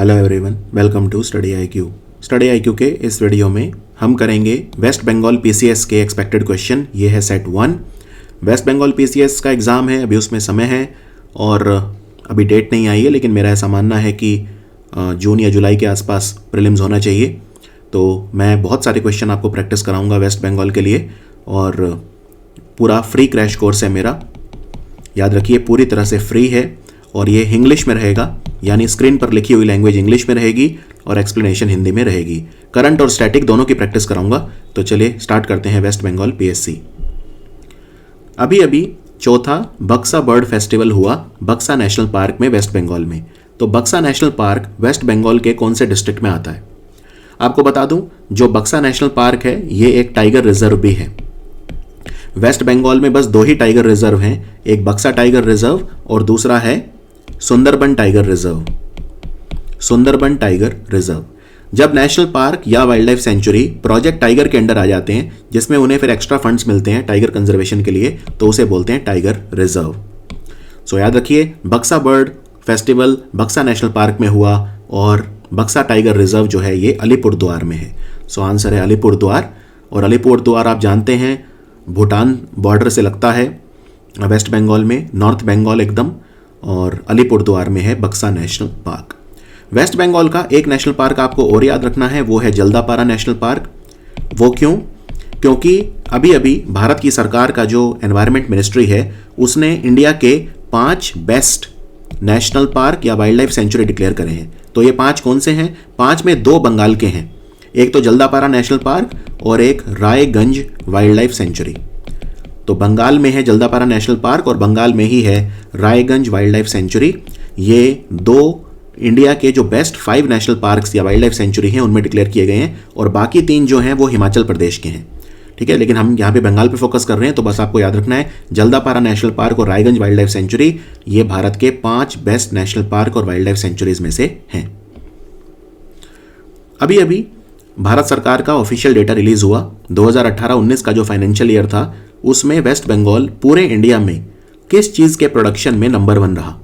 Hello everyone, welcome to study IQ. Study IQ के इस video में हम करेंगे वेस्ट बंगाल पीसीएस के एक्सपेक्टेड क्वेश्चन। ये है सेट 1। वेस्ट बंगाल पीसीएस का एग्ज़ाम है, अभी उसमें समय है और अभी डेट नहीं आई है, लेकिन मेरा ऐसा मानना है कि जून या जुलाई के आसपास प्रीलिम्स होना चाहिए। तो मैं बहुत सारे क्वेश्चन आपको प्रैक्टिस कराऊंगा वेस्ट बंगाल के लिए, और पूरा फ्री क्रैश कोर्स है मेरा। याद रखिए, पूरी तरह से फ्री है और ये इंग्लिश में रहेगा, यानी स्क्रीन पर लिखी हुई लैंग्वेज इंग्लिश में रहेगी और एक्सप्लेनेशन हिंदी में रहेगी। करंट और स्टैटिक दोनों की प्रैक्टिस कराऊंगा। तो चलिए स्टार्ट करते हैं वेस्ट बंगाल पीएससी। अभी अभी चौथा बक्सा बर्ड फेस्टिवल हुआ बक्सा नेशनल पार्क में, वेस्ट बंगाल में। तो बक्सा नेशनल पार्क वेस्ट बंगाल के कौन से डिस्ट्रिक्ट में आता है? आपको बता दूं, जो बक्सा नेशनल पार्क है ये एक टाइगर रिजर्व भी है। वेस्ट बंगाल में बस 2 ही टाइगर रिजर्व हैं, एक बक्सा टाइगर रिजर्व और दूसरा है Sundarban tiger reserve. Sundarban tiger reserve जब नेशनल पार्क या wild life sanctuary project tiger के अंडर आ जाते हैं, जिसमें उन्हें फिर एक्स्ट्रा फंड्स मिलते हैं टाइगर कंजर्वेशन के लिए, तो उसे बोलते हैं टाइगर रिजर्व। सो याद रखिए, बक्सा बर्ड फेस्टिवल बक्सा नेशनल पार्क में हुआ और बक्सा टाइगर रिजर्व जो है ये अलीपुरद्वार में है। सो आंसर है अलीपुरद्वार। और अलीपुरद्वार आप जानते हैं भूटान बॉर्डर से लगता है वेस्ट बंगाल में, नॉर्थ बंगाल एकदम, और अलीपुरद्वार में है बक्सा नेशनल पार्क। वेस्ट बंगाल का एक नेशनल पार्क आपको और याद रखना है, वो है जल्दापारा नेशनल पार्क। वो क्यों? क्योंकि अभी अभी भारत की सरकार का जो एनवायरनमेंट मिनिस्ट्री है उसने इंडिया के 5 बेस्ट नेशनल पार्क या वाइल्ड लाइफ सेंचुरी डिक्लेयर करे हैं। तो ये 5 कौन से हैं? 5 में 2 बंगाल के हैं, एक तो जल्दापारा नेशनल पार्क और एक रायगंज वाइल्ड लाइफ सेंचुरी। तो बंगाल में है जल्दापारा नेशनल पार्क और बंगाल में ही है रायगंज वाइल्ड लाइफ सेंचुरी। ये 2 इंडिया के जो बेस्ट 5 नेशनल पार्क्स या वाइल्ड लाइफ सेंचुरी हैं उनमें डिक्लेयर किए गए हैं, और बाकी 3 जो हैं वो हिमाचल प्रदेश के हैं। ठीक है, लेकिन हम यहाँ पे बंगाल पे फोकस कर रहे हैं, तो बस आपको याद रखना है जल्दापारा नेशनल पार्क और रायगंज वाइल्ड लाइफ सेंचुरी ये भारत के 5 बेस्ट नेशनल पार्क और वाइल्ड लाइफ सेंचुरीज में से हैं। अभी अभी भारत सरकार का ऑफिशियल डेटा रिलीज हुआ। 2018-19 का जो फाइनेंशियल ईयर था उसमें वेस्ट बंगाल पूरे इंडिया में किस चीज़ के प्रोडक्शन में नंबर 1 रहा?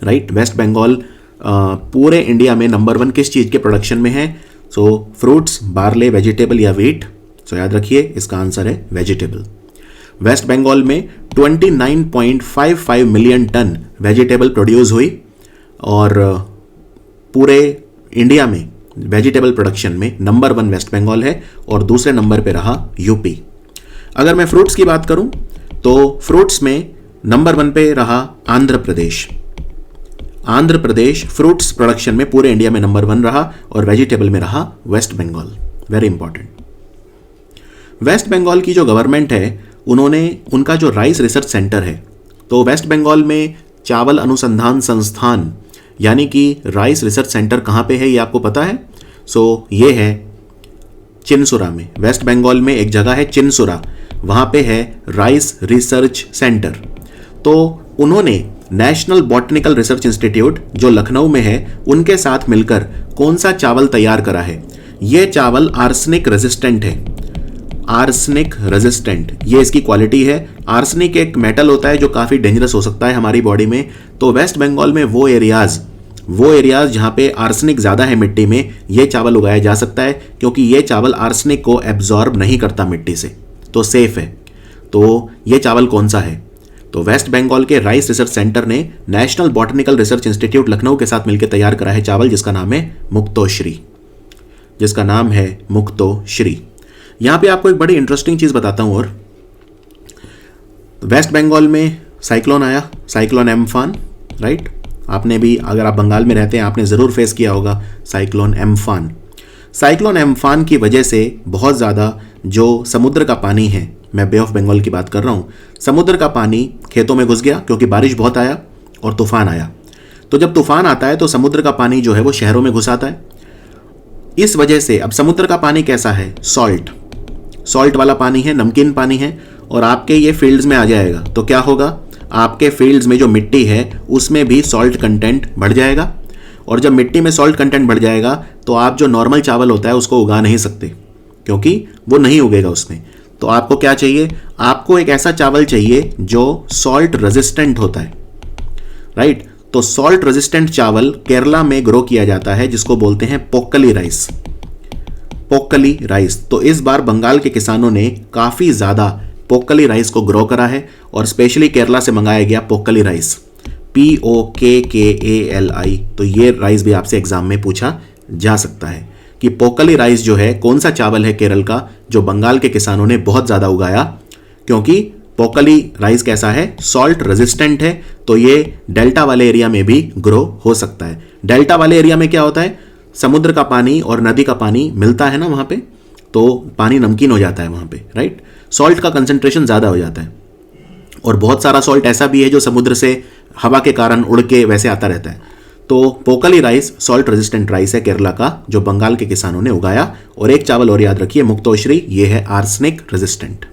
राइट, वेस्ट बंगाल पूरे इंडिया में नंबर 1 किस चीज़ के प्रोडक्शन में है? सो फ्रूट्स, बार्ले, वेजिटेबल या व्हीट? सो याद रखिए, इसका आंसर है वेजिटेबल। वेस्ट बंगाल में 29.55 मिलियन टन वेजिटेबल प्रोड्यूस हुई, और पूरे इंडिया में वेजिटेबल प्रोडक्शन में नंबर 1 वेस्ट बंगाल है और दूसरे नंबर पे रहा यूपी। अगर मैं फ्रूट्स की बात करूं तो फ्रूट्स में नंबर 1 पे रहा आंध्र प्रदेश। आंध्र प्रदेश फ्रूट्स प्रोडक्शन में पूरे इंडिया में नंबर 1 रहा, और वेजिटेबल में रहा वेस्ट बंगाल। Very important. वेस्ट बंगाल की जो गवर्नमेंट है उनका जो राइस रिसर्च सेंटर है, तो वेस्ट बंगाल में चावल अनुसंधान संस्थान यानी कि राइस रिसर्च सेंटर कहाँ पे है ये आपको पता है? सो ये है चिनसुरा में। वेस्ट बंगाल में एक जगह है चिनसुरा, वहाँ पे है राइस रिसर्च सेंटर। तो उन्होंने नेशनल बॉटनिकल रिसर्च इंस्टीट्यूट जो लखनऊ में है उनके साथ मिलकर कौन सा चावल तैयार करा है? ये चावल आर्सेनिक रेजिस्टेंट है। आर्सेनिक रेजिस्टेंट ये इसकी क्वालिटी है। आर्सेनिक एक मेटल होता है जो काफ़ी डेंजरस हो सकता है हमारी बॉडी में। तो वेस्ट बंगाल में वो एरियाज जहाँ पे आर्सेनिक ज़्यादा है मिट्टी में, ये चावल उगाया जा सकता है, क्योंकि ये चावल आर्सेनिक को एब्जॉर्ब नहीं करता मिट्टी से, तो सेफ है। तो ये चावल कौन सा है? तो वेस्ट बंगाल के राइस रिसर्च सेंटर ने national botanical research institute Lucknow के साथ मिलकर तैयार करा है चावल, जिसका नाम है मुक्तोश्री। यहाँ पे आपको एक बड़ी इंटरेस्टिंग चीज़ बताता हूँ। और वेस्ट बंगाल में साइक्लोन आया, साइक्लोन एम्फान। राइट, आपने भी, अगर आप बंगाल में रहते हैं, आपने ज़रूर फेस किया होगा साइक्लोन एम्फान। साइक्लोन एम्फान की वजह से बहुत ज़्यादा जो समुद्र का पानी है, मैं बे ऑफ बंगाल की बात कर रहा हूँ, समुद्र का पानी खेतों में घुस गया क्योंकि बारिश बहुत आया और तूफान आया। तो जब तूफान आता है तो समुद्र का पानी जो है वो शहरों में घुस आता है। इस वजह से अब समुद्र का पानी कैसा है? सॉल्ट वाला पानी है, नमकीन पानी है, और आपके ये फील्ड्स में आ जाएगा तो क्या होगा? आपके फील्ड्स में जो मिट्टी है उसमें भी सॉल्ट कंटेंट बढ़ जाएगा, और जब मिट्टी में सॉल्ट कंटेंट बढ़ जाएगा तो आप जो नॉर्मल चावल होता है उसको उगा नहीं सकते, क्योंकि वो नहीं उगेगा उसमें। तो आपको क्या चाहिए? आपको एक ऐसा चावल चाहिए जो सॉल्ट रेजिस्टेंट होता है। राइट, तो सॉल्ट रेजिस्टेंट चावल केरला में ग्रो किया जाता है जिसको बोलते हैं पोक्कली राइस। पोक्कली राइस। तो इस बार बंगाल के किसानों ने काफी ज्यादा पोक्कली राइस को ग्रो करा है और स्पेशली केरला से मंगाया गया पोक्कली राइस, POKKALI। तो ये राइस भी आपसे एग्जाम में पूछा जा सकता है कि पोक्कली राइस जो है कौन सा चावल है केरल का जो बंगाल के किसानों ने बहुत ज्यादा उगाया, क्योंकि पोक्कली राइस कैसा है, सॉल्ट रेजिस्टेंट है, तो ये डेल्टा वाले एरिया में भी ग्रो हो सकता है। डेल्टा वाले एरिया में क्या होता है, समुद्र का पानी और नदी का पानी मिलता है ना वहां पे, तो पानी नमकीन हो जाता है वहां पे, राइट। सॉल्ट का कंसंट्रेशन ज्यादा हो जाता है और बहुत सारा सॉल्ट ऐसा भी है जो समुद्र से हवा के कारण उड़ के वैसे आता रहता है। तो Pokkali rice salt resistant rice है केरला का जो बंगाल के किसानों ने उगाया। और एक चावल और याद रखिए, मुक्तोश्री, ये है आर्सेनिक रेजिस्टेंट।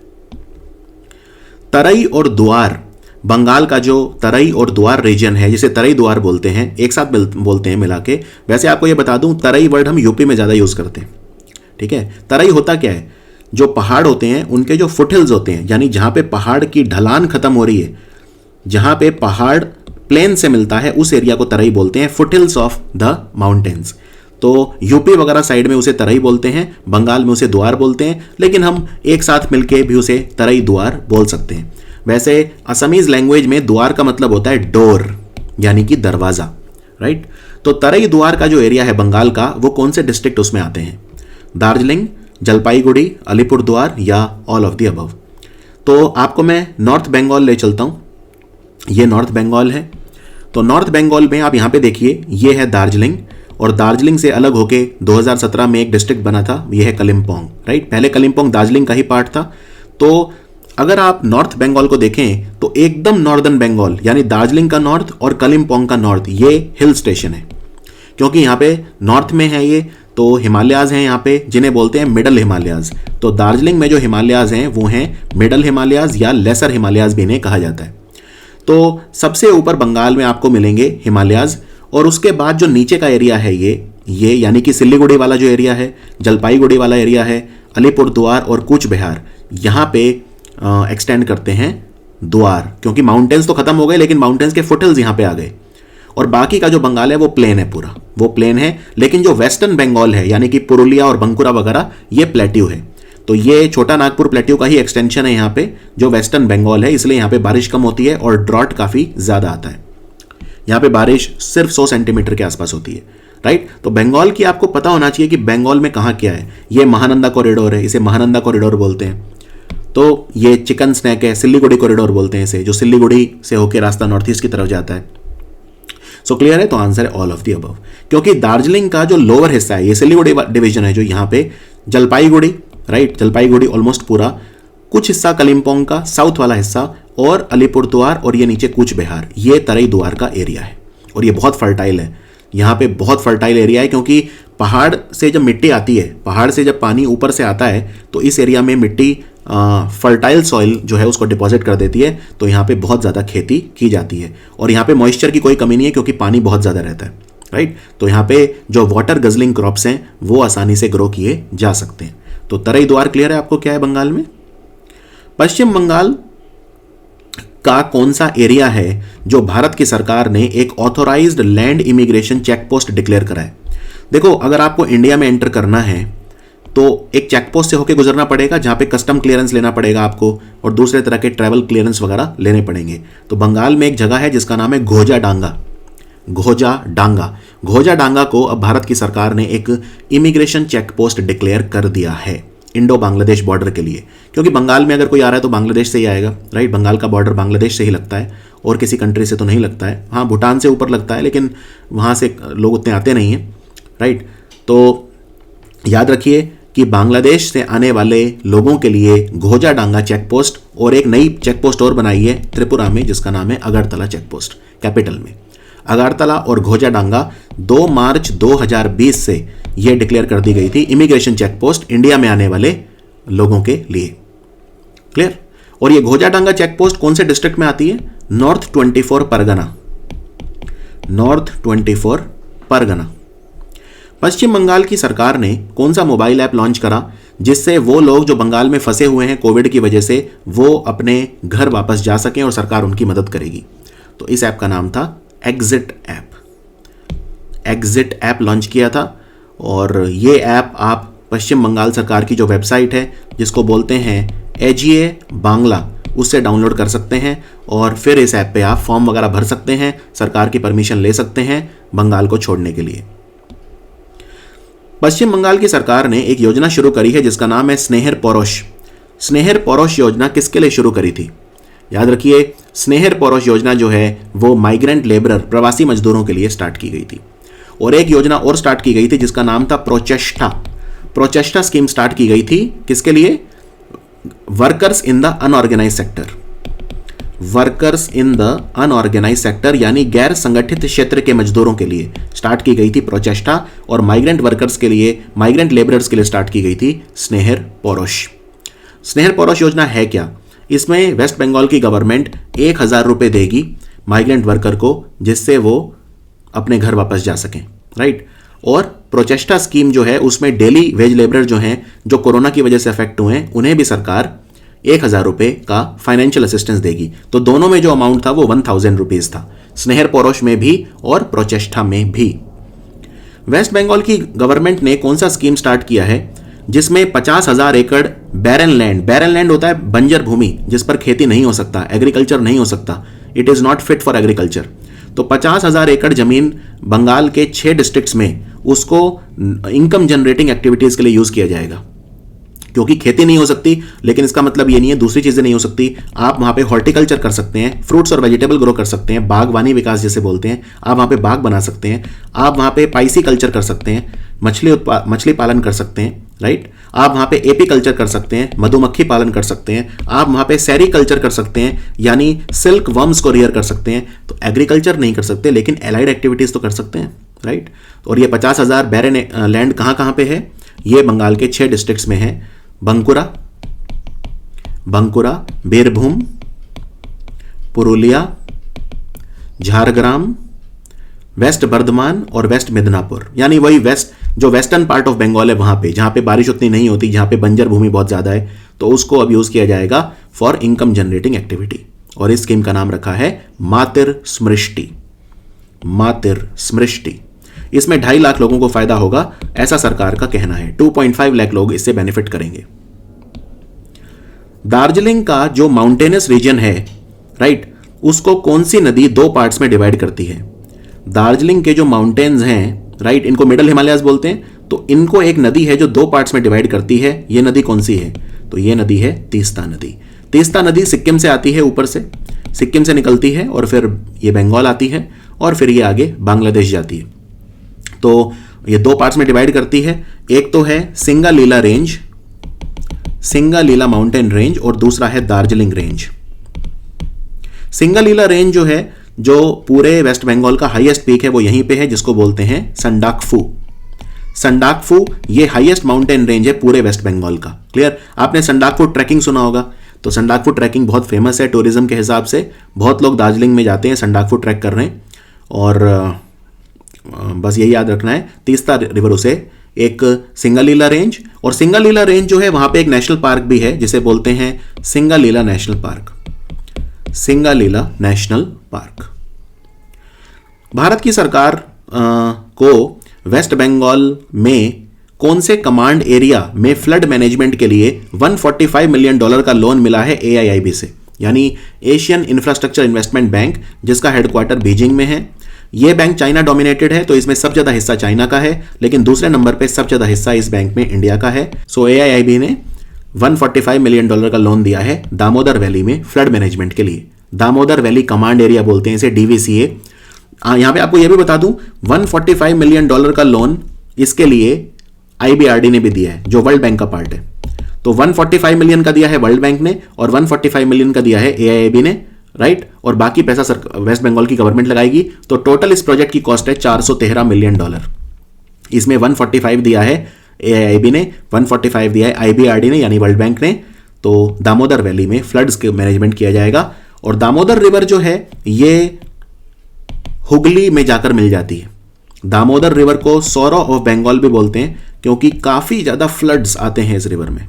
तराई और द्वार, बंगाल का जो तराई और द्वार रीजन है जिसे तराई द्वार बोलते हैं, एक साथ बोलते हैं मिला के। वैसे आपको ये बता दूं, तराई वर्ड हम यूपी में ज्यादा यूज करते हैं, ठीक है। तराई होता क्या है, जो पहाड़ होते हैं उनके जो फुटहिल्स होते हैं, यानी जहां पे पहाड़ की ढलान खत्म हो रही है, जहां पे पहाड़ प्लेन से मिलता है, उस एरिया को तराई बोलते हैं, फुटहिल्स ऑफ द माउंटेन्स। तो यूपी वगैरह साइड में उसे तराई बोलते हैं, बंगाल में उसे द्वार बोलते हैं, लेकिन हम एक साथ मिलके भी उसे तराई द्वार बोल सकते हैं। वैसे असमीज लैंग्वेज में द्वार का मतलब होता है डोर, यानी कि दरवाजा, राइट। तो तराई द्वार का जो एरिया है बंगाल का, वो कौन से डिस्ट्रिक्ट उसमें आते हैं, दार्जिलिंग, जलपाईगुड़ी, अलीपुरद्वार या ऑल ऑफ द अबव। तो आपको मैं नॉर्थ बंगाल ले चलता हूं, ये नॉर्थ बंगाल है। तो नॉर्थ बंगाल में आप यहां पे देखिए, ये है दार्जिलिंग, और दार्जिलिंग से अलग होके 2017 में एक डिस्ट्रिक्ट बना था, यह है कलिम्पोंग, राइट। पहले कलिम्पोंग दार्जिलिंग का ही पार्ट था। तो अगर आप नॉर्थ बंगाल को देखें तो एकदम नॉर्दर्न बंगाल, यानी दार्जिलिंग का नॉर्थ और कलिम्पोंग का नॉर्थ, ये हिल स्टेशन है, क्योंकि यहाँ पे नॉर्थ में है ये, तो हिमालयाज हैं यहाँ पे जिन्हें बोलते हैं मिडल हिमालयाज। तो दार्जिलिंग में जो हिमालयाज हैं वो हैं मिडल हिमालयाज या लेसर हिमालयाज भी इन्हें कहा जाता है। तो सबसे ऊपर बंगाल में आपको मिलेंगे हिमालयाज, और उसके बाद जो नीचे का एरिया है ये यानी कि सिल्लीगुड़ी वाला जो एरिया है, जलपाईगुड़ी वाला एरिया है, अलीपुरद्वार और कूच बिहार, यहाँ पे एक्सटेंड करते हैं द्वार, क्योंकि माउंटेन्स तो खत्म हो गए लेकिन माउंटेन्स के फुटहिल्स यहाँ पे आ गए। और बाकी का जो बंगाल है वो प्लेन है, पूरा वो प्लेन है, लेकिन जो वेस्टर्न बंगाल है यानी कि पुरुलिया और बंकुरा वगैरह, ये प्लेट्यू है। तो ये छोटा नागपुर प्लेट्यू का ही एक्सटेंशन है यहाँ पे, जो वेस्टर्न बंगाल है, इसलिए यहाँ पे बारिश कम होती है और ड्रॉट काफी ज्यादा आता है। यहाँ पे बारिश सिर्फ 100 सेंटीमीटर के आसपास होती है, राइट। तो बंगाल की आपको पता होना चाहिए कि बंगाल में कहाँ क्या है। ये महानंदा कॉरिडोर है, इसे महानंदा कॉरिडोर बोलते हैं। तो ये चिकन स्नैक है, सिल्लीगुड़ी कॉरिडोर बोलते हैं इसे, जो सिल्लीगुड़ी से होकर रास्ता नॉर्थ ईस्ट की तरफ जाता है। सो क्लियर है, तो आंसर है ऑल ऑफ द अबव। क्योंकि दार्जिलिंग का जो लोअर हिस्सा है, ये सिल्लीगुड़ी डिवीजन है, जो यहाँ पे जलपाईगुड़ी, राइट, जलपाईगुड़ी ऑलमोस्ट पूरा, कुछ हिस्सा कलिम्पोंग का साउथ वाला हिस्सा, और अलीपुरद्वार और ये नीचे कूच बिहार, ये तराई द्वार का एरिया है। और ये बहुत फर्टाइल है, यहाँ पे बहुत फर्टाइल एरिया है, क्योंकि पहाड़ से जब मिट्टी आती है, पहाड़ से जब पानी ऊपर से आता है, तो इस एरिया में मिट्टी फर्टाइल सॉइल जो है उसको डिपॉजिट कर देती है। तो यहाँ पे बहुत ज़्यादा खेती की जाती है, और यहाँ पे मॉइस्चर की कोई कमी नहीं है क्योंकि पानी बहुत ज़्यादा रहता है, राइट। तो यहाँ पे जो वाटर गजलिंग क्रॉप्स हैं वो आसानी से ग्रो किए जा सकते हैं। तो तराई द्वार क्लियर है आपको क्या है बंगाल में। पश्चिम बंगाल का कौन सा एरिया है जो भारत की सरकार ने एक authorised land immigration check post declare करा है। देखो, अगर आपको इंडिया में एंटर करना है तो एक चेक पोस्ट से होकर गुजरना पड़ेगा, जहां पे कस्टम क्लियरेंस लेना पड़ेगा आपको, और दूसरे तरह के ट्रैवल क्लियरेंस वगैरह लेने पड़ेंगे। तो बंगाल में एक जगह है जिसका नाम है घोजा डांगा। घोजा डांगा को अब भारत की सरकार ने एक इमिग्रेशन चेक पोस्ट डिक्लेयर कर दिया है इंडो बांग्लादेश बॉर्डर के लिए, क्योंकि बंगाल में अगर कोई आ रहा है तो बांग्लादेश से ही आएगा, राइट। बंगाल का बॉर्डर बांग्लादेश से ही लगता है और किसी कंट्री से तो नहीं लगता है। हाँ, भूटान से ऊपर लगता है, लेकिन वहाँ से लोग उतने आते नहीं हैं, राइट। तो याद रखिए कि बांग्लादेश से आने वाले लोगों के लिए घोजा डांगा चेक पोस्ट, और एक नई चेक पोस्ट और बनाई है त्रिपुरा में जिसका नाम है अगरतला चेक पोस्ट, कैपिटल में। अगरतला और घोजा डांगा 2 मार्च 2020 से यह डिक्लेयर कर दी गई थी इमिग्रेशन चेक पोस्ट इंडिया में आने वाले लोगों के लिए, क्लियर। और ये घोजा डांगा चेक पोस्ट कौन से डिस्ट्रिक्ट में आती है, नॉर्थ 24 परगना, नॉर्थ 24 परगना। पश्चिम बंगाल की सरकार ने कौन सा मोबाइल ऐप लॉन्च करा जिससे वो लोग जो बंगाल में फंसे हुए हैं कोविड की वजह से, वो अपने घर वापस जा सकें और सरकार उनकी मदद करेगी। तो इस ऐप का नाम था एग्जिट ऐप लॉन्च किया था। और ये ऐप आप पश्चिम बंगाल सरकार की जो वेबसाइट है जिसको बोलते हैं एजीए बांग्ला, उससे डाउनलोड कर सकते हैं और फिर इस ऐप पे आप फॉर्म वगैरह भर सकते हैं, सरकार की परमिशन ले सकते हैं बंगाल को छोड़ने के लिए। पश्चिम बंगाल की सरकार ने एक योजना शुरू करी है जिसका नाम है स्नेहर पोरोश। स्नेहर पोरोश योजना किसके लिए शुरू करी थी? याद रखिए, स्नेहर पोरोश योजना जो है वो माइग्रेंट लेबरर, प्रवासी मजदूरों के लिए स्टार्ट की गई थी। और एक योजना और स्टार्ट की गई थी जिसका नाम था प्रोचेस्टा स्कीम स्टार्ट की गई थी। किसके लिए? Workers in the unorganised sector. Workers in the unorganised sector यानी गैर संगठित क्षेत्र के मजदूरों के लिए स्टार्ट की गई थी प्रोचेस्टा, और माइग्रेंट वर्कर्स के लिए, माइग्रेंट लेबरर्स के लिए स्टार्ट की गई थी स्नेहर पोरोश। स्नेहर पोरोश योजना है क्या? इसमें वेस्ट बंगाल की गवर्नमेंट 1,000 रुपये देगी माइग्रेंट वर्कर को, जिससे वो अपने घर वापस जा सकें, राइट। और प्रोचेस्टा स्कीम जो है उसमें डेली वेज लेबरर जो हैं, जो कोरोना की वजह से अफेक्ट हुए हैं, उन्हें भी सरकार 1,000 रुपये का फाइनेंशियल असिस्टेंस देगी। तो दोनों में जो अमाउंट था वो 1,000 रुपीज़ था, स्नेहर पोरोश में भी और प्रोचेस्टा में भी। वेस्ट बंगाल की गवर्नमेंट ने कौन सा स्कीम स्टार्ट किया है जिसमें 50,000 एकड़ बैरन लैंड होता है बंजर भूमि जिस पर खेती नहीं हो सकता, एग्रीकल्चर नहीं हो सकता, it is not fit for agriculture. तो 50,000 एकड़ जमीन बंगाल के 6 डिस्ट्रिक्ट्स में उसको इनकम जनरेटिंग एक्टिविटीज़ के लिए यूज़ किया जाएगा, क्योंकि खेती नहीं हो सकती। लेकिन इसका मतलब ये नहीं है दूसरी चीज़ें नहीं हो सकती। आप वहाँ पे हॉर्टिकल्चर कर सकते हैं, फ्रूट्स और वेजिटेबल ग्रो कर सकते हैं, बागवानी विकास जिसे बोलते हैं, आप वहाँ पे बाग बना सकते हैं, आप वहाँ पे पाइसी कल्चर कर सकते हैं, मछली पालन कर सकते हैं, राइट। आप वहाँ पे एपी कल्चर कर सकते हैं, मधुमक्खी पालन कर सकते हैं, आप वहाँ पे सेरी कल्चर कर सकते हैं यानी सिल्क वर्म्स को रियर कर सकते हैं। तो एग्रीकल्चर नहीं कर सकते लेकिन एलाइड एक्टिविटीज़ तो कर सकते हैं, राइट। और ये 50,000 बैरन लैंड कहाँ कहाँ पे है? ये बंगाल के 6 डिस्ट्रिक्ट्स में है, बंकुरा, बीरभूम, पुरुलिया, झारग्राम, वेस्ट बर्धमान और वेस्ट मिदनापुर, यानी वही जो वेस्टर्न पार्ट ऑफ बंगाल है वहाँ पे, जहाँ पे बारिश उतनी नहीं होती, जहाँ पे बंजर भूमि बहुत ज़्यादा है, तो उसको अब यूज़ किया जाएगा फॉर इनकम जनरेटिंग एक्टिविटी। और इस स्कीम का नाम रखा है मातिर स्मृष्टि। इसमें 2.5 लाख लोगों को फायदा होगा, ऐसा सरकार का कहना है। 2.5 लाख लोग इससे बेनिफिट करेंगे। दार्जिलिंग का जो माउंटेनस रीजन है, राइट, उसको कौन सी नदी 2 पार्ट्स में डिवाइड करती है? दार्जिलिंग के जो माउंटेन्स हैं, राइट, इनको मिडल हिमालयाज बोलते हैं, तो इनको एक नदी है जो 2 पार्ट्स में डिवाइड करती है। ये नदी कौन सी है? तो ये नदी है तीस्ता नदी। तीस्ता नदी सिक्किम से आती है, ऊपर से सिक्किम से निकलती है और फिर ये बंगाल आती है और फिर ये आगे बांग्लादेश जाती है। तो ये 2 पार्ट्स में डिवाइड करती है। एक तो है सिंगालीला माउंटेन रेंज और दूसरा है दार्जिलिंग रेंज। सिंगालीला रेंज जो है, जो पूरे वेस्ट बंगाल का हाईएस्ट पीक है, वो यहीं पे है, जिसको बोलते हैं संडाकफू। ये हाईएस्ट माउंटेन रेंज है पूरे वेस्ट बंगाल का। क्लियर? आपने संडाकफू ट्रैकिंग सुना होगा, तो संडाकफू ट्रैकिंग बहुत फेमस है टूरिज्म के हिसाब से। बहुत लोग दार्जिलिंग में जाते हैं संडाकफू ट्रैक कर रहे हैं। और बस यही याद रखना है, तीस्ता रिवर उसे एक सिंगालीला रेंज, और सिंगालीला रेंज जो है वहां पे एक नेशनल पार्क भी है जिसे बोलते हैं सिंगालीला नेशनल पार्क। भारत की सरकार को वेस्ट बंगाल में कौन से कमांड एरिया में फ्लड मैनेजमेंट के लिए $145 मिलियन का लोन मिला है AIIB से, यानी एशियन इंफ्रास्ट्रक्चर इन्वेस्टमेंट बैंक, जिसका हेडक्वार्टर बीजिंग में है। यह बैंक चाइना डोमिनेटेड है, तो इसमें सबसे ज़्यादा हिस्सा चाइना का है, लेकिन दूसरे नंबर पे सबसे ज़्यादा हिस्सा इस बैंक में इंडिया का है। सो AIIB ने $145 मिलियन का लोन दिया है दामोदर वैली में फ्लड मैनेजमेंट के लिए। दामोदर वैली कमांड एरिया बोलते हैं इसे, DVCA। यहां पे आपको यह भी बता दूं, $145 मिलियन का लोन इसके लिए IBRD ने भी दिया है, जो वर्ल्ड बैंक का पार्ट है। तो 145 मिलियन का दिया है वर्ल्ड बैंक ने और 145 मिलियन का दिया है AIIB ने, राइट। और बाकी पैसा वेस्ट बंगाल की गवर्नमेंट लगाएगी। तो टोटल इस प्रोजेक्ट की कॉस्ट है $413 मिलियन। इसमें 145 दिया है AIIB ने, 145 दिया है IBRD ने यानी वर्ल्ड बैंक ने। तो दामोदर वैली में फ्लड्स के मैनेजमेंट किया जाएगा। और दामोदर रिवर जो है ये हुगली में जाकर मिल जाती है। दामोदर रिवर को सौरो ऑफ बंगाल भी बोलते हैं, क्योंकि काफ़ी ज़्यादा फ्लड्स आते हैं इस रिवर में।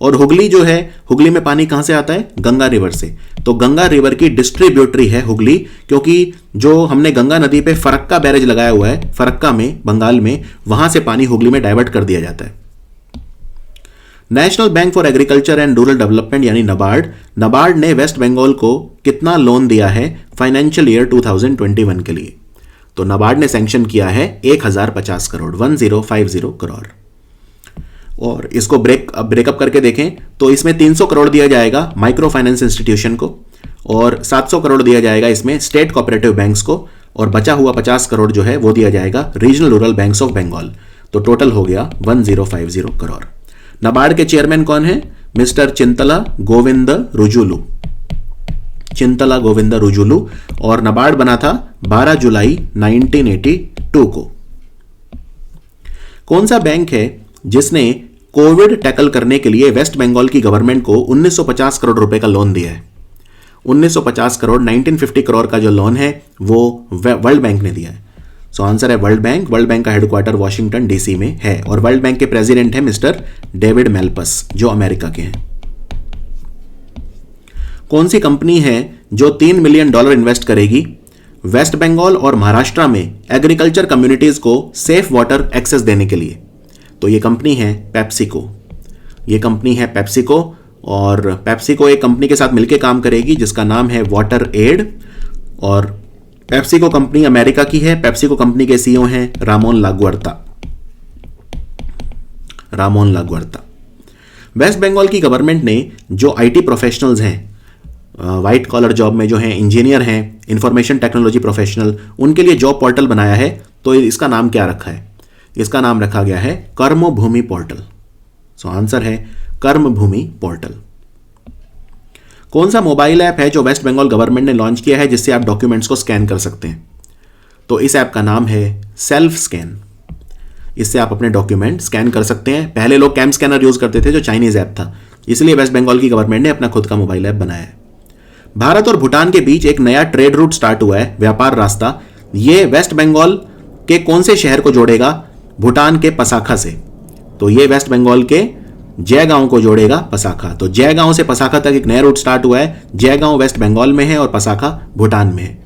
और हुगली जो है, हुगली में पानी कहां से आता है? गंगा रिवर से। तो गंगा रिवर की डिस्ट्रीब्यूटरी है हुगली, क्योंकि जो हमने गंगा नदी पे फरक्का बैरेज लगाया हुआ है, फरक्का में, बंगाल में, वहां से पानी हुगली में डाइवर्ट कर दिया जाता है। National bank for agriculture and rural development यानी नबार्ड, नबार्ड ने वेस्ट बंगाल को कितना लोन दिया है फाइनेंशियल ईयर 2021 के लिए? तो नबार्ड ने सैंक्शन किया है 1050 करोड़, 1050 करोड़। और इसको ब्रेकअप करके देखें तो इसमें 300 करोड़ दिया जाएगा माइक्रो फाइनेंस इंस्टीट्यूशन को, और 700 करोड़ दिया जाएगा इसमें स्टेट कोऑपरेटिव बैंक्स को, और बचा हुआ 50 करोड़ जो है वो दिया जाएगा regional rural banks of Bengal. तो टोटल हो गया 1050 करोड़। नबार्ड के चेयरमैन कौन है? मिस्टर चिंतला गोविंद रुजुलू, चिंतला गोविंद रुजुलू, और नबार्ड बना था 12 जुलाई 1982 को। कौन सा बैंक है जिसने कोविड टैकल करने के लिए वेस्ट बंगाल की गवर्नमेंट को 1950 करोड़ रुपए का लोन दिया है? 1950 करोड़, 1950 करोड़ का जो लोन है वो वर्ल्ड बैंक ने दिया है। सो आंसर है वर्ल्ड बैंक। वर्ल्ड बैंक का हेडक्वार्टर वॉशिंगटन डीसी में है, और वर्ल्ड बैंक के प्रेसिडेंट है मिस्टर डेविड मेल्पस, जो अमेरिका के हैं। कौन सी कंपनी है जो $3 मिलियन इन्वेस्ट करेगी वेस्ट बंगाल और महाराष्ट्र में एग्रीकल्चर कम्युनिटीज को सेफ वाटर एक्सेस देने के लिए? तो ये कंपनी है पेप्सिको। ये कंपनी है पेप्सिको, और पेप्सिको एक कंपनी के साथ मिलकर काम करेगी जिसका नाम है वाटर एड, और पेप्सिको कंपनी अमेरिका की है। पेप्सिको कंपनी के सीईओ हैं रामोन लागुआर्ता, रामोन लागुआर्ता। वेस्ट बंगाल की गवर्नमेंट ने जो आईटी प्रोफेशनल्स हैं, वाइट कॉलर जॉब में जो हैं, इंजीनियर हैं, इंफॉर्मेशन टेक्नोलॉजी प्रोफेशनल, उनके लिए जॉब पोर्टल बनाया है। तो इसका नाम क्या रखा है? इसका नाम रखा गया है कर्मभूमि पोर्टल। सो आंसर है कर्मभूमि पोर्टल। कौन सा मोबाइल ऐप है जो वेस्ट बंगाल गवर्नमेंट ने लॉन्च किया है जिससे आप डॉक्यूमेंट्स को स्कैन कर सकते हैं? तो इस ऐप का नाम है सेल्फ स्कैन। इससे आप अपने डॉक्यूमेंट स्कैन कर सकते हैं। पहले लोग कैम स्कैनर यूज करते थे जो चाइनीज ऐप था, इसलिए वेस्ट बंगाल की गवर्नमेंट ने अपना खुद का मोबाइल ऐप बनाया है। भारत और भूटान के बीच एक नया ट्रेड रूट स्टार्ट हुआ है, व्यापार रास्ता। ये वेस्ट बंगाल के कौन से शहर को जोड़ेगा? भूटान के पसाखा से। तो ये वेस्ट बंगाल के जयगांव को जोड़ेगा पसाखा। तो जयगांव से पसाखा तक एक नया रूट स्टार्ट हुआ है। जयगांव वेस्ट बंगाल में है और पसाखा भूटान में है।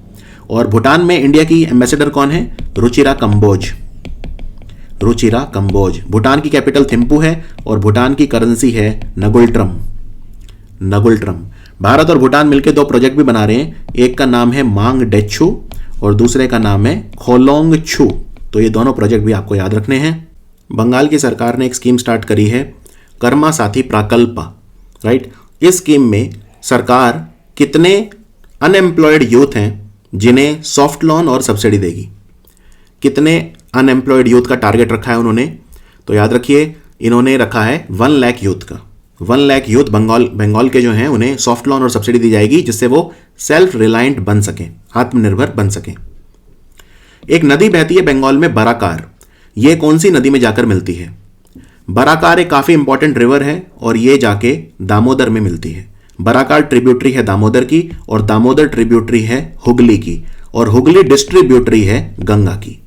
और भूटान में इंडिया की एम्बेसडर कौन है? रुचिरा कंबोज, रुचिरा कंबोज। भूटान की कैपिटल थिम्पू है और भूटान की करेंसी है नगुल्ट्रम, नगुल्ट्रम। भारत और भूटान मिलकर 2 प्रोजेक्ट भी बना रहे हैं। एक का नाम है मांग डेच्छू और दूसरे का नाम है खोलोंग छू। तो ये दोनों प्रोजेक्ट भी आपको याद रखने हैं। बंगाल की सरकार ने एक स्कीम स्टार्ट करी है, कर्मा साथी प्रकल्प, राइट। इस स्कीम में सरकार कितने अनएम्प्लॉयड यूथ हैं जिन्हें सॉफ्ट लोन और सब्सिडी देगी? कितने अनएम्प्लॉयड यूथ का टारगेट रखा है उन्होंने? तो याद रखिए, इन्होंने रखा है 1 लाख यूथ का। 1 लाख यूथ बंगाल के जो हैं उन्हें सॉफ्ट लोन और सब्सिडी दी जाएगी, जिससे वो सेल्फ रिलायंट बन सकें, आत्मनिर्भर बन सकें। एक नदी बहती है बंगाल में, बराकार। ये कौन सी नदी में जाकर मिलती है? बराकार एक काफी इंपॉर्टेंट रिवर है और ये जाके दामोदर में मिलती है। बराकार ट्रिब्यूटरी है दामोदर की और दामोदर ट्रिब्यूटरी है हुगली की और हुगली डिस्ट्रीब्यूटरी है गंगा की।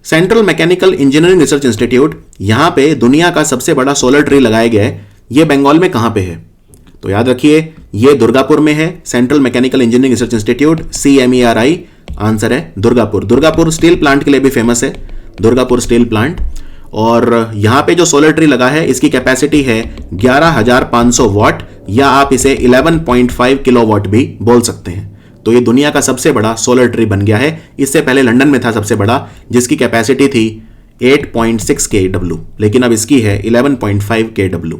Central mechanical engineering research institute, यहां पे दुनिया का सबसे बड़ा सोलर ट्री लगाया गया है। यह बंगाल में कहां पे है? तो याद रखिए, यह दुर्गापुर में है। Central mechanical engineering research institute, CMERI। Answer है दुर्गापुर। दुर्गापुर स्टील प्लांट के लिए भी फेमस है, दुर्गापुर स्टील प्लांट। और यहां पे जो सोलर ट्री लगा है इसकी कैपेसिटी है 11,500 वाट, या आप इसे 11.5 किलोवाट भी बोल सकते हैं। तो ये दुनिया का सबसे बड़ा सोलर ट्री बन गया है। इससे पहले लंदन में था सबसे बड़ा, जिसकी कैपेसिटी थी 8.6 kW, लेकिन अब इसकी है 11.5 kW।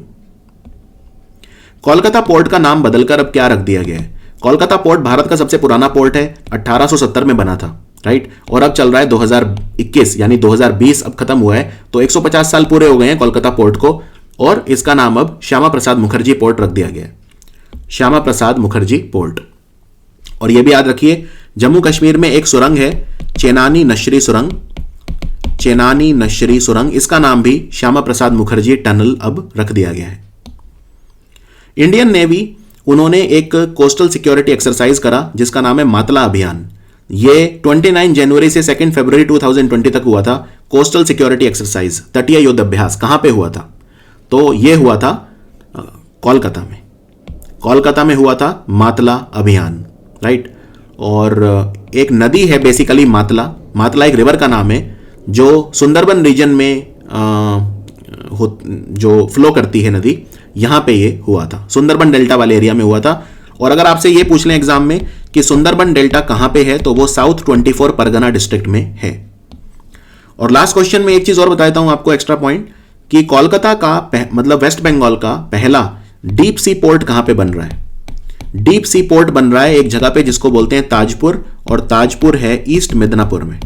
कोलकाता पोर्ट का नाम बदलकर अब क्या रख दिया गया है? कोलकाता पोर्ट भारत का सबसे पुराना पोर्ट है, 1870 में बना था, राइट। और अब चल रहा है 2021, यानी 2020 अब खत्म हुआ है, तो 150 साल पूरे हो गए हैं कोलकाता पोर्ट को, और इसका नाम अब श्यामा प्रसाद मुखर्जी पोर्ट रख दिया गया है, श्यामा प्रसाद मुखर्जी पोर्ट। और यह भी याद रखिए, जम्मू कश्मीर में एक सुरंग है, चेनानी नशरी सुरंग, चेनानी नशरी सुरंग, इसका नाम भी श्यामा प्रसाद मुखर्जी टनल अब रख दिया गया है। इंडियन नेवी, उन्होंने एक कोस्टल सिक्योरिटी एक्सरसाइज करा जिसका नाम है मातला अभियान। ये 29 जनवरी से 2 फरवरी 2020 तक हुआ था। कोस्टल सिक्योरिटी एक्सरसाइज, तटीय युद्ध अभ्यास, कहां पे हुआ था? तो ये हुआ था कोलकाता में हुआ था मातला अभियान, राइट। और एक नदी है बेसिकली मातला एक रिवर का नाम है जो सुंदरबन रीजन में जो फ्लो करती है नदी, यहां पे ये हुआ था, सुंदरबन डेल्टा वाले एरिया में हुआ था। और अगर आपसे ये पूछ लें एग्जाम में कि सुंदरबन डेल्टा कहां पे है, तो वो साउथ 24 परगना डिस्ट्रिक्ट में है। और लास्ट क्वेश्चन में एक चीज और बताता हूं आपको एक्स्ट्रा पॉइंट, कि कोलकाता का मतलब वेस्ट बंगाल का पहला डीप सी पोर्ट कहां पे बन रहा है। डीप सी पोर्ट बन रहा है एक जगह पे जिसको बोलते हैं ताजपुर, और ताजपुर है ईस्ट मिदनापुर में।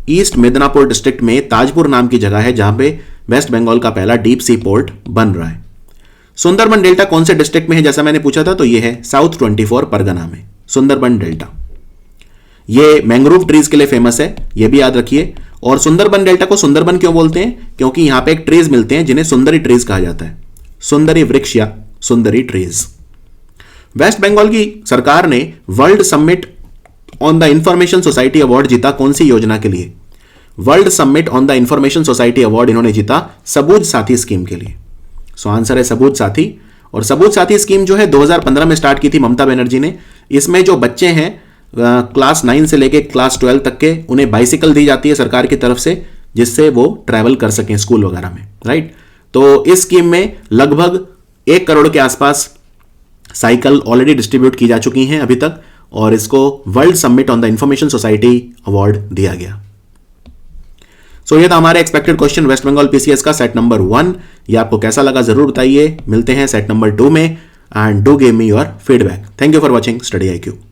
ईस्ट मिदनापुर डिस्ट्रिक्ट में ताजपुर नाम की जगह है जहां पे वेस्ट बंगाल का पहला डीप सी पोर्ट बन रहा है। सुंदरबन डेल्टा कौन से डिस्ट्रिक्ट में है, जैसा मैंने पूछा था, तो ये है साउथ 24 परगना में सुंदरबन डेल्टा। ये मैंग्रोव ट्रीज के लिए फेमस है, ये भी याद रखिए। और सुंदरबन डेल्टा को सुंदरबन क्यों बोलते हैं, क्योंकि यहां पे एक ट्रीज मिलते हैं जिन्हें सुंदरी ट्रीज कहा जाता है, सुंदरी वृक्ष या सुंदरी ट्रीज। वेस्ट बंगाल की सरकार ने world summit on the information society award जीता कौन सी योजना के लिए। World summit on the information society award इन्होंने जीता सबूज साथी स्कीम के लिए। सो आंसर है सबूज साथी। और सबूज साथी स्कीम जो है 2015 में स्टार्ट की थी ममता बनर्जी ने। इसमें जो बच्चे हैं क्लास 9 से लेके क्लास 12 तक के, उन्हें बाइसिकल दी जाती है सरकार की तरफ से, जिससे वो ट्रैवल कर सकें स्कूल वगैरह में, राइट। तो इस स्कीम में लगभग 1 करोड़ के आसपास साइकिल ऑलरेडी डिस्ट्रीब्यूट की जा चुकी हैं अभी तक, और इसको world summit on the information society award दिया गया। सो ये था हमारे expected question West Bengal PCS का सेट नंबर 1। ये आपको कैसा लगा जरूर बताइए। मिलते हैं सेट नंबर 2 में, and do give me your feedback. Thank you for watching study IQ।